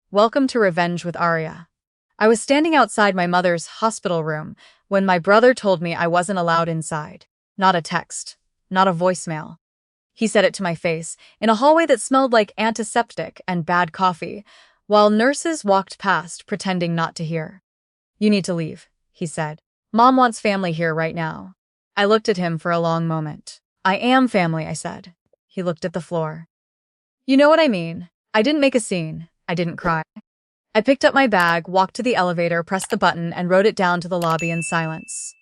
Welcome to Revenge with Arya. I was standing outside my mother's hospital room when my brother told me I wasn't allowed inside. Not a text, not a voicemail. He said it to my face, in a hallway that smelled like antiseptic and bad coffee, while nurses walked past pretending not to hear. You need to leave, he said. Mom wants family here right now. I looked at him for a long moment. I am family, I said. He looked at the floor. You know what I mean. I didn't make a scene. I didn't cry. I picked up my bag, walked to the elevator, pressed the button, and wrote it down to the lobby in silence.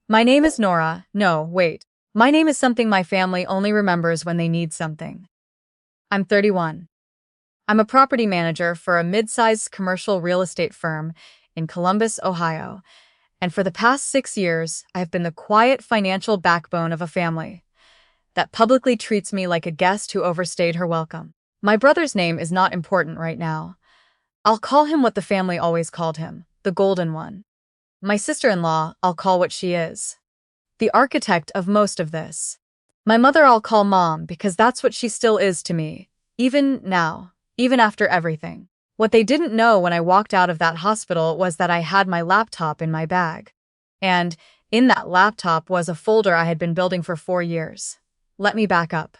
My name is Nora. No, wait. My name is something my family only remembers when they need something. I'm 31. I'm a property manager for a mid-sized commercial real estate firm in Columbus, Ohio, and for the past 6 years, I've been the quiet financial backbone of a family that publicly treats me like a guest who overstayed her welcome. My brother's name is not important right now. I'll call him what the family always called him, the Golden One. My sister-in-law, I'll call what she is, the architect of most of this. My mother I'll call Mom because that's what she still is to me, even now, even after everything. What they didn't know when I walked out of that hospital was that I had my laptop in my bag. And in that laptop was a folder I had been building for 4 years. Let me back up.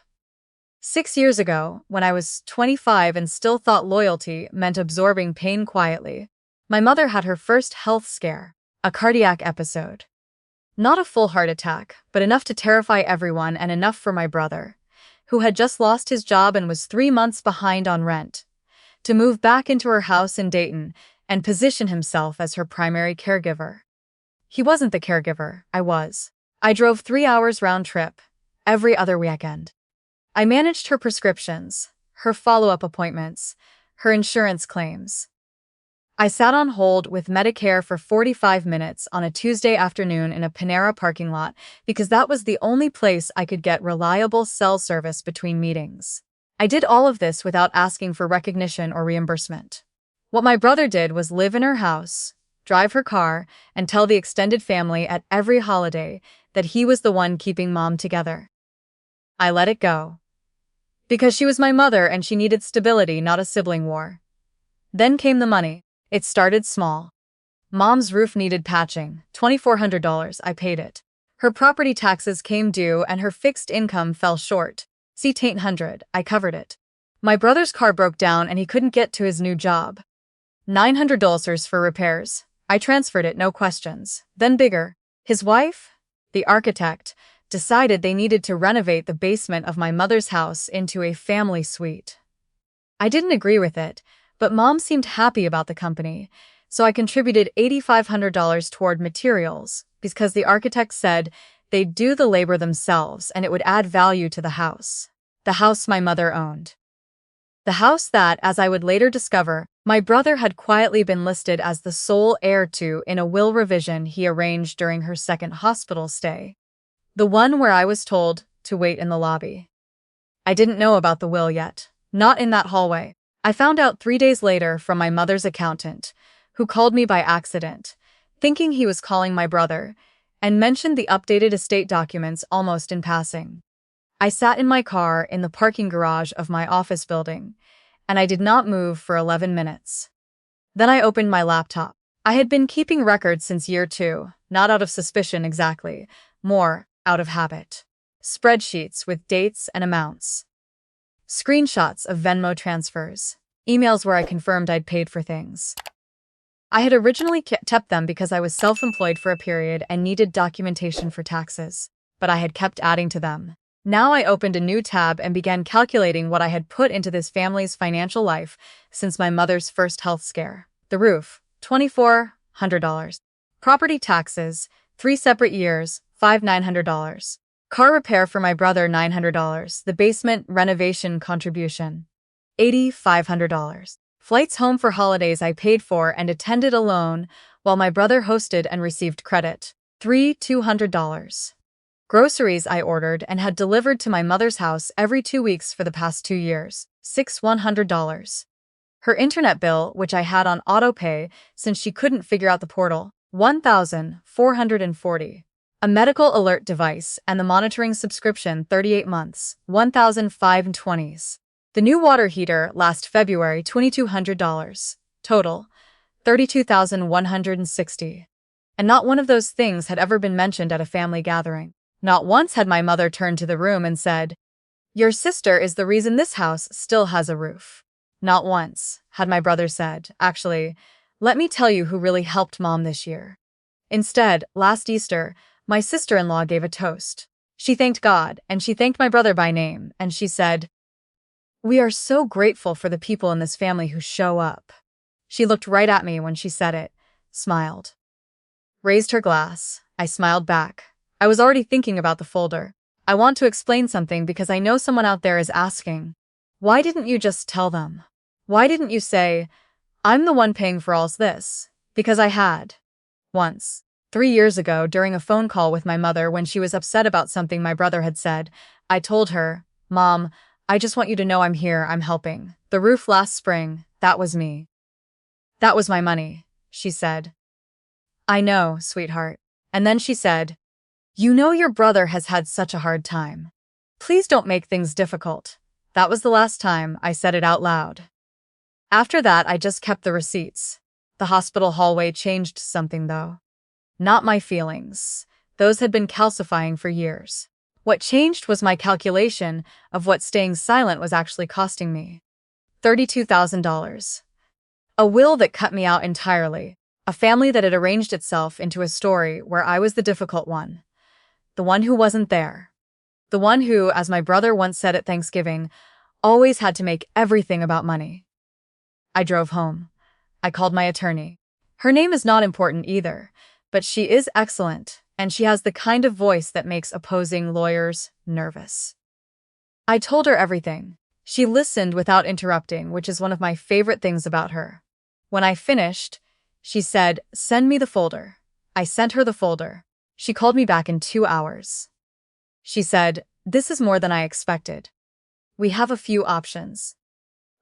6 years ago, when I was 25 and still thought loyalty meant absorbing pain quietly, my mother had her first health scare, a cardiac episode. Not a full heart attack, but enough to terrify everyone and enough for my brother, who had just lost his job and was 3 months behind on rent, to move back into her house in Dayton and position himself as her primary caregiver. He wasn't the caregiver, I was. I drove 3 hours round trip, every other weekend. I managed her prescriptions, her follow-up appointments, her insurance claims. I sat on hold with Medicare for 45 minutes on a Tuesday afternoon in a Panera parking lot because that was the only place I could get reliable cell service between meetings. I did all of this without asking for recognition or reimbursement. What my brother did was live in her house, drive her car, and tell the extended family at every holiday that he was the one keeping Mom together. I let it go. Because she was my mother and she needed stability, not a sibling war. Then came the money. It started small. Mom's roof needed patching, $2,400, I paid it. Her property taxes came due and her fixed income fell short. See $800, I covered it. My brother's car broke down and he couldn't get to his new job. $900 for repairs. I transferred it, no questions. Then bigger. His wife, the architect, decided they needed to renovate the basement of my mother's house into a family suite. I didn't agree with it, but Mom seemed happy about the company, so I contributed $8,500 toward materials because the architect said they'd do the labor themselves and it would add value to the house. The house my mother owned. The house that, as I would later discover, my brother had quietly been listed as the sole heir to in a will revision he arranged during her second hospital stay. The one where I was told to wait in the lobby. I didn't know about the will yet, not in that hallway. I found out 3 days later from my mother's accountant, who called me by accident, thinking he was calling my brother, and mentioned the updated estate documents almost in passing. I sat in my car in the parking garage of my office building, and I did not move for 11 minutes. Then I opened my laptop. I had been keeping records since year 2, not out of suspicion exactly, more out of habit. Spreadsheets with dates and amounts. Screenshots of Venmo transfers. Emails where I confirmed I'd paid for things. I had originally kept them because I was self-employed for a period and needed documentation for taxes, but I had kept adding to them. Now I opened a new tab and began calculating what I had put into this family's financial life since my mother's first health scare. The roof, $2,400. Property taxes, 3 separate years, $5,900. Car repair for my brother, $900. The basement renovation contribution, $8,500. Flights home for holidays I paid for and attended alone, while my brother hosted and received credit, $3,200. Groceries I ordered and had delivered to my mother's house every 2 weeks for the past 2 years, $6,100. Her internet bill, which I had on auto-pay since she couldn't figure out the portal, $1,440. A medical alert device and the monitoring subscription, 38 months, $1,520. The new water heater last February, $2,200. Total, $32,160. And not one of those things had ever been mentioned at a family gathering. Not once had my mother turned to the room and said, "Your sister is the reason this house still has a roof." Not once had my brother said, "Actually, let me tell you who really helped Mom this year." Instead, last Easter, my sister-in-law gave a toast. She thanked God, and she thanked my brother by name, and she said, "We are so grateful for the people in this family who show up." She looked right at me when she said it, smiled, raised her glass. I smiled back. I was already thinking about the folder. I want to explain something because I know someone out there is asking, why didn't you just tell them? Why didn't you say, "I'm the one paying for all this"? Because I had. Once, 3 years ago, during a phone call with my mother when she was upset about something my brother had said, I told her, "Mom, I just want you to know I'm here, I'm helping. The roof last spring, that was me. That was my money," she said. "I know, sweetheart." And then she said, "You know your brother has had such a hard time. Please don't make things difficult." That was the last time I said it out loud. After that, I just kept the receipts. The hospital hallway changed something, though. Not my feelings. Those had been calcifying for years. What changed was my calculation of what staying silent was actually costing me. $32,000. A will that cut me out entirely. A family that had arranged itself into a story where I was the difficult one. The one who wasn't there. The one who, as my brother once said at Thanksgiving, always had to make everything about money. I drove home. I called my attorney. Her name is not important either, but she is excellent, and she has the kind of voice that makes opposing lawyers nervous. I told her everything. She listened without interrupting, which is one of my favorite things about her. When I finished, she said, "Send me the folder." I sent her the folder. She called me back in 2 hours. She said, "This is more than I expected. We have a few options."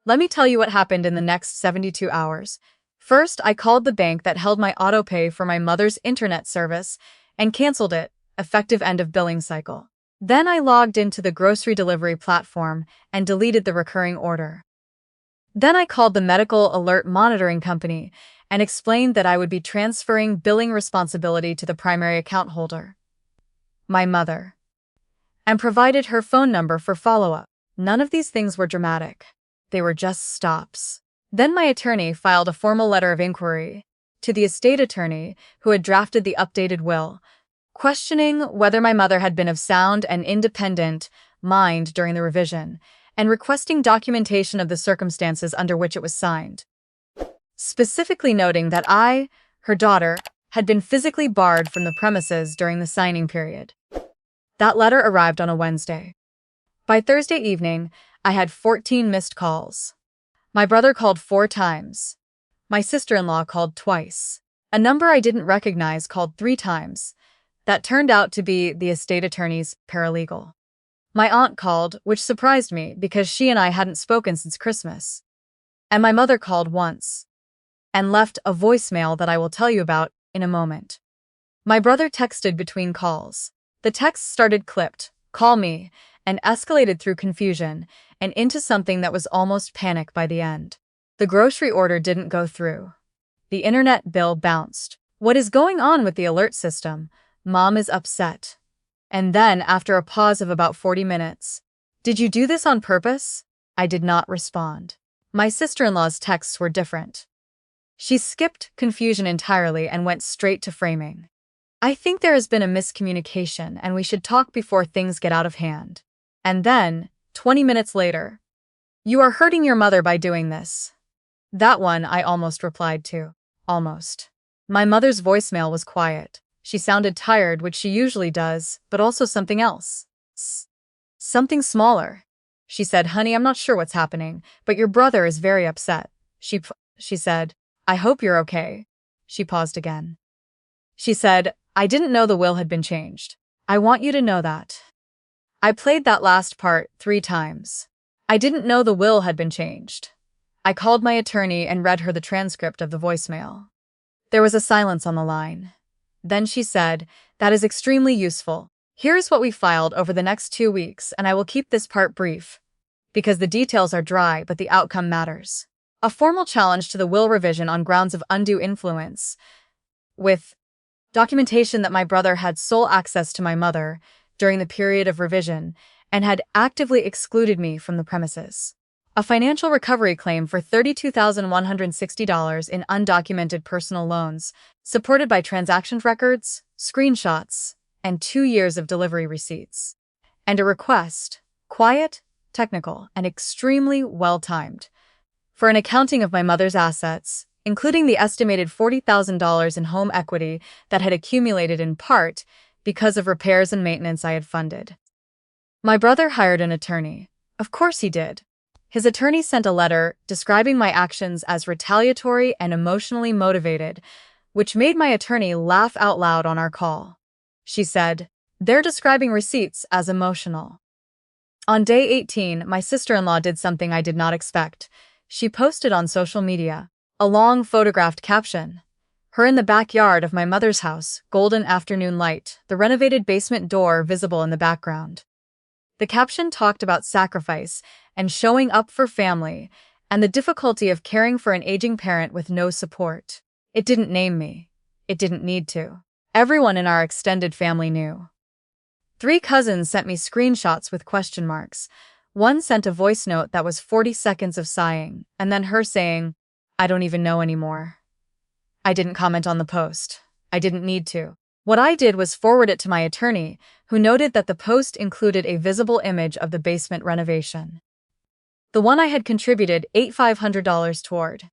Let me tell you what happened in the next 72 hours. First, I called the bank that held my autopay for my mother's internet service and canceled it, effective end of billing cycle. Then I logged into the grocery delivery platform and deleted the recurring order. Then I called the medical alert monitoring company and explained that I would be transferring billing responsibility to the primary account holder, my mother, and provided her phone number for follow-up. None of these things were dramatic. They were just stops. Then my attorney filed a formal letter of inquiry to the estate attorney who had drafted the updated will, questioning whether my mother had been of sound and independent mind during the revision, and requesting documentation of the circumstances under which it was signed, specifically noting that I, her daughter, had been physically barred from the premises during the signing period. That letter arrived on a Wednesday. By Thursday evening, I had 14 missed calls. My brother called 4 times. My sister-in-law called twice. A number I didn't recognize called 3 times. That turned out to be the estate attorney's paralegal. My aunt called, which surprised me because she and I hadn't spoken since Christmas. And my mother called once and left a voicemail that I will tell you about in a moment. My brother texted between calls. The text started clipped, "Call me," and escalated through confusion and into something that was almost panic by the end. The grocery order didn't go through. The internet bill bounced. What is going on with the alert system? Mom is upset. And then, after a pause of about 40 minutes, "Did you do this on purpose?" I did not respond. My sister-in-law's texts were different. She skipped confusion entirely and went straight to framing. "I think there has been a miscommunication and we should talk before things get out of hand." And then, 20 minutes later, "You are hurting your mother by doing this." That one I almost replied to. Almost. My mother's voicemail was quiet. She sounded tired, which she usually does, but also something else. Something smaller. She said, "Honey, I'm not sure what's happening, but your brother is very upset." She said, "I hope you're okay." She paused again. She said, "I didn't know the will had been changed. I want you to know that." I played that last part 3 times. I didn't know the will had been changed. I called my attorney and read her the transcript of the voicemail. There was a silence on the line. Then she said, "That is extremely useful. Here is what we filed over the next 2 weeks, and I will keep this part brief. because the details are dry, but the outcome matters. A formal challenge to the will revision on grounds of undue influence, with documentation that my brother had sole access to my mother during the period of revision and had actively excluded me from the premises. A financial recovery claim for $32,160 in undocumented personal loans, supported by transaction records, screenshots, and 2 years of delivery receipts. And a request, quiet, technical, and extremely well-timed, for an accounting of my mother's assets, including the estimated $40,000 in home equity that had accumulated in part because of repairs and maintenance I had funded. My brother hired an attorney. Of course he did. His attorney sent a letter describing my actions as retaliatory and emotionally motivated, which made my attorney laugh out loud on our call. She said, "They're describing receipts as emotional." On day 18, my sister-in-law did something I did not expect. She posted on social media a long photographed caption. Her in the backyard of my mother's house, golden afternoon light, the renovated basement door visible in the background. The caption talked about sacrifice and showing up for family and the difficulty of caring for an aging parent with no support. It didn't name me. It didn't need to. Everyone in our extended family knew. 3 cousins sent me screenshots with question marks. One sent a voice note that was 40 seconds of sighing, and then her saying, "I don't even know anymore." I didn't comment on the post. I didn't need to. What I did was forward it to my attorney, who noted that the post included a visible image of the basement renovation, the one I had contributed $8,500 toward,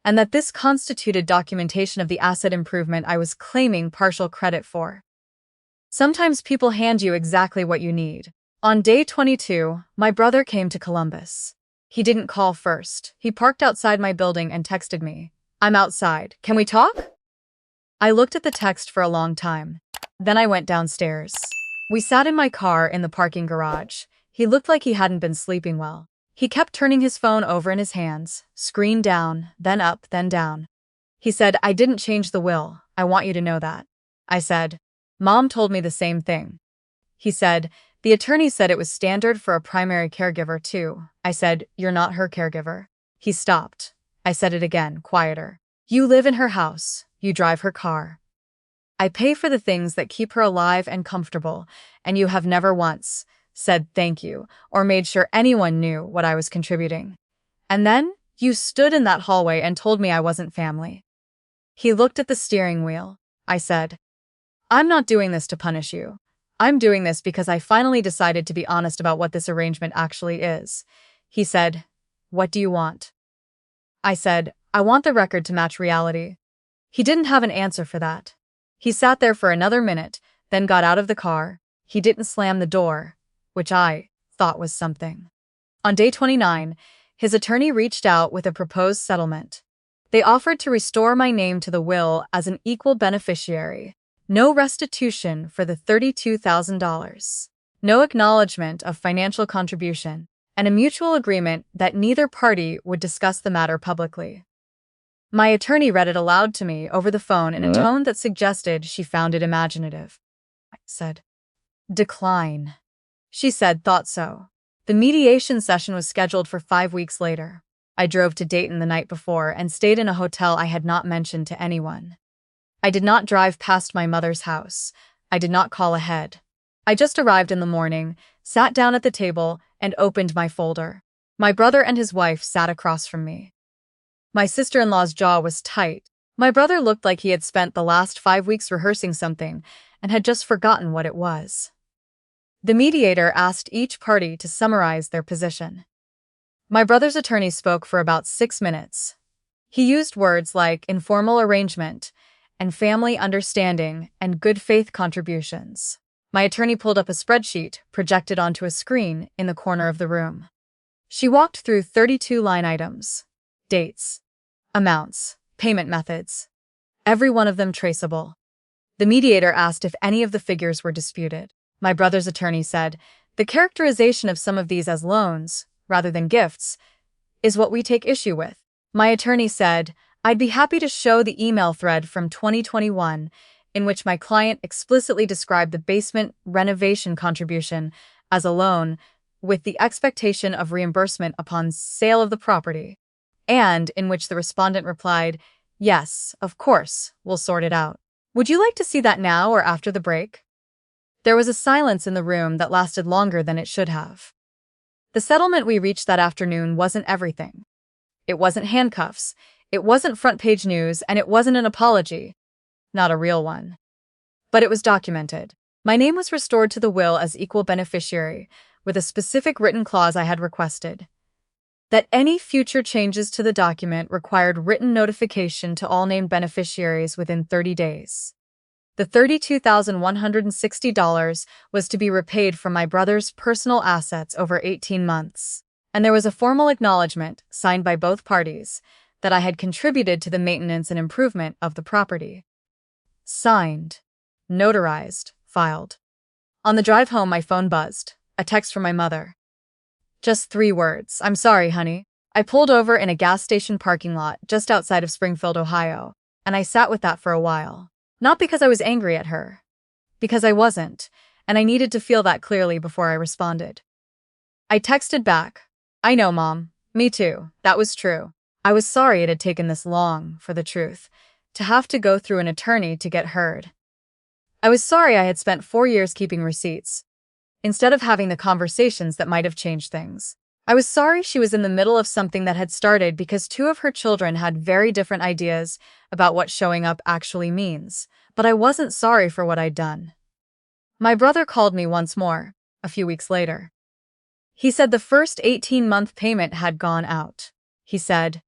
and that this constituted documentation of the asset improvement I was claiming partial credit for. Sometimes people hand you exactly what you need. On day 22, my brother came to Columbus. He didn't call first. He parked outside my building and texted me, "I'm outside. Can we talk?" I looked at the text for a long time. Then I went downstairs. We sat in my car in the parking garage. He looked like he hadn't been sleeping well. He kept turning his phone over in his hands, screen down, then up, then down. He said, "I didn't change the will. I want you to know that." I said, "Mom told me the same thing." He said, "The attorney said it was standard for a primary caregiver too." I said, "You're not her caregiver." He stopped. I said it again, quieter. "You live in her house. You drive her car. I pay for the things that keep her alive and comfortable, and you have never once said thank you or made sure anyone knew what I was contributing. And then you stood in that hallway and told me I wasn't family." He looked at the steering wheel. I said, "I'm not doing this to punish you. I'm doing this because I finally decided to be honest about what this arrangement actually is." He said, "What do you want?" I said, "I want the record to match reality." He didn't have an answer for that. He sat there for another minute, then got out of the car. He didn't slam the door, which I thought was something. On day 29, his attorney reached out with a proposed settlement. They offered to restore my name to the will as an equal beneficiary. No restitution for the $32,000. No acknowledgement of financial contribution, and a mutual agreement that neither party would discuss the matter publicly. My attorney read it aloud to me over the phone in a tone that suggested she found it imaginative. I said, "Decline." She said, "Thought so." The mediation session was scheduled for 5 weeks later. I drove to Dayton the night before and stayed in a hotel I had not mentioned to anyone. I did not drive past my mother's house. I did not call ahead. I just arrived in the morning, sat down at the table, and opened my folder. My brother and his wife sat across from me. My sister-in-law's jaw was tight. My brother looked like he had spent the last 5 weeks rehearsing something and had just forgotten what it was. The mediator asked each party to summarize their position. My brother's attorney spoke for about 6 minutes. He used words like informal arrangement and family understanding and good faith contributions. My attorney pulled up a spreadsheet projected onto a screen in the corner of the room. She walked through 32 line items, dates, amounts, payment methods, every one of them traceable. The mediator asked if any of the figures were disputed. My brother's attorney said, "The characterization of some of these as loans, rather than gifts, is what we take issue with." My attorney said, "I'd be happy to show the email thread from 2021 in which my client explicitly described the basement renovation contribution as a loan, with the expectation of reimbursement upon sale of the property, and in which the respondent replied, "Yes, of course, we'll sort it out." Would you like to see that now or after the break? There was a silence in the room that lasted longer than it should have. The settlement we reached that afternoon wasn't everything. It wasn't handcuffs, it wasn't front-page news, and it wasn't an apology. Not a real one. But it was documented. My name was restored to the will as equal beneficiary, with a specific written clause I had requested. That any future changes to the document required written notification to all named beneficiaries within 30 days. The $32,160 was to be repaid from my brother's personal assets over 18 months, and there was a formal acknowledgement, signed by both parties, that I had contributed to the maintenance and improvement of the property. Signed, notarized, filed. On the drive home, my phone buzzed. A text from my mother. Just 3 words. "I'm sorry, honey." I pulled over in a gas station parking lot just outside of Springfield, Ohio, and I sat with that for a while. Not because I was angry at her. Because I wasn't, and I needed to feel that clearly before I responded. I texted back, "I know, Mom. Me too. That was true. I was sorry it had taken this long, for the truth, to have to go through an attorney to get heard. I was sorry I had spent 4 years keeping receipts, instead of having the conversations that might have changed things. I was sorry she was in the middle of something that had started because 2 of her children had very different ideas about what showing up actually means, but I wasn't sorry for what I'd done." My brother called me once more, a few weeks later. He said the first 18-month payment had gone out. He said,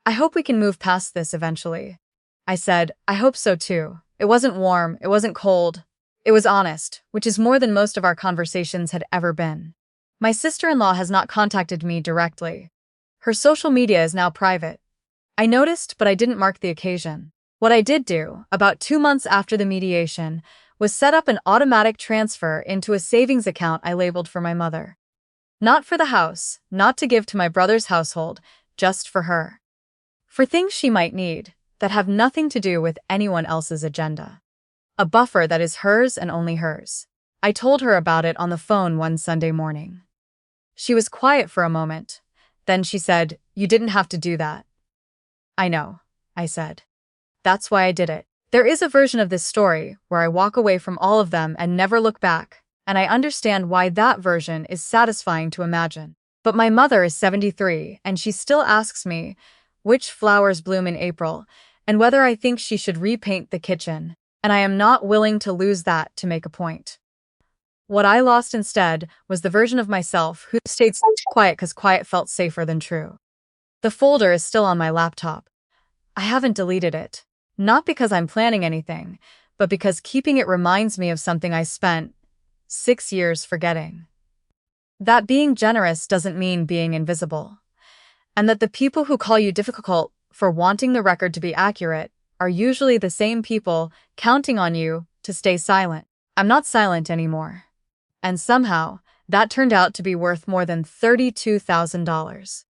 "I hope we can move past this eventually." I said, "I hope so too." It wasn't warm, it wasn't cold. It was honest, which is more than most of our conversations had ever been. My sister-in-law has not contacted me directly. Her social media is now private. I noticed, but I didn't mark the occasion. What I did do, about 2 months after the mediation, was set up an automatic transfer into a savings account I labeled for my mother. Not for the house, not to give to my brother's household, just for her. For things she might need, that have nothing to do with anyone else's agenda. A buffer that is hers and only hers. I told her about it on the phone one Sunday morning. She was quiet for a moment. Then she said, "You didn't have to do that." "I know," I said. "That's why I did it." There is a version of this story where I walk away from all of them and never look back, and I understand why that version is satisfying to imagine. But my mother is 73, and she still asks me which flowers bloom in April and whether I think she should repaint the kitchen, and I am not willing to lose that to make a point. What I lost instead was the version of myself who stayed quiet because quiet felt safer than true. The folder is still on my laptop. I haven't deleted it, not because I'm planning anything, but because keeping it reminds me of something I spent 6 years forgetting. That being generous doesn't mean being invisible, and that the people who call you difficult for wanting the record to be accurate are usually the same people counting on you to stay silent. I'm not silent anymore. And somehow, that turned out to be worth more than $32,000.